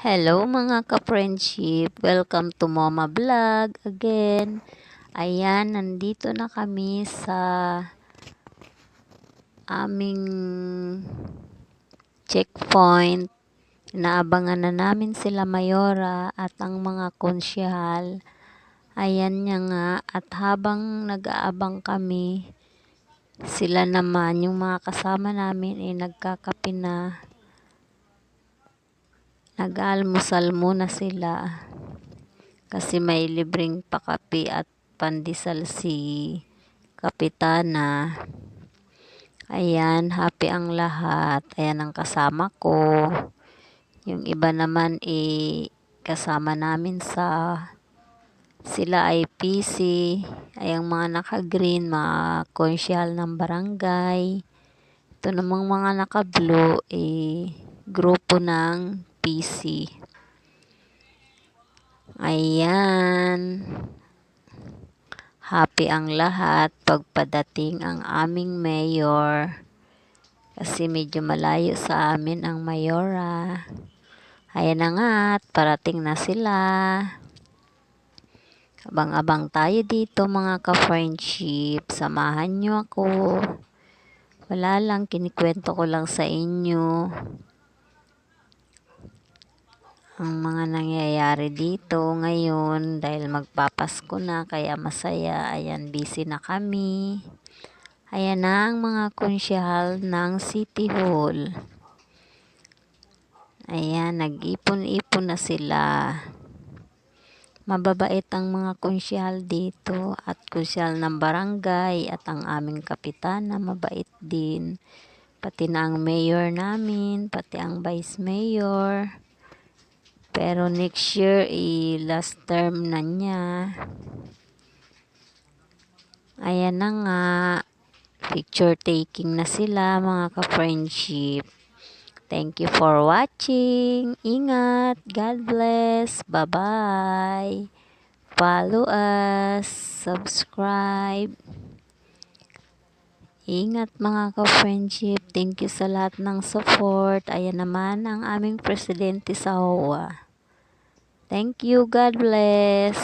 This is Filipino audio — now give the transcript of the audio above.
Hello mga ka-friendship, welcome to Mama Vlog again. Ayan, nandito na kami sa aming checkpoint. Naabangan na namin sila Mayora at ang mga konsyahal. Ayan niya nga, at habang nag-aabang kami, sila naman, yung mga kasama namin ay nagkakape na. Nag-almusal muna sila kasi may libreng pakape at pandesal si Kapitana. Ayan, happy ang lahat. Ayan ang kasama ko. Yung iba naman kasama namin sila ay PC. Ay ang mga naka-green, mga konsyal ng barangay. Ito namang mga naka-blue grupo ng PC. Ayan. Happy ang lahat pagpadating ang aming mayor. Kasi medyo malayo sa amin ang mayora. Ayan na nga at parating na sila. Abang-abang tayo dito mga ka-friendship. Samahan nyo ako. Wala lang, kinikwento ko lang sa inyo ang mga nangyayari dito ngayon dahil magpapasko na kaya masaya. Ayan, busy na kami. Ayan na ang mga konsyahal ng City Hall. Ayan, nag-ipon-ipon na sila. Mababait ang mga konsyahal dito at konsyahal ng barangay at ang aming kapitana mabait din. Pati na ang mayor namin, pati ang vice mayor. Pero next year, last term na niya. Ayan na nga. Picture taking na sila mga ka-friendship. Thank you for watching. Ingat. God bless. Bye-bye. Follow us. Subscribe. Ingat mga ka-friendship. Thank you sa lahat ng support. Ayan naman ang aming presidente sa HOA. Thank you. God bless.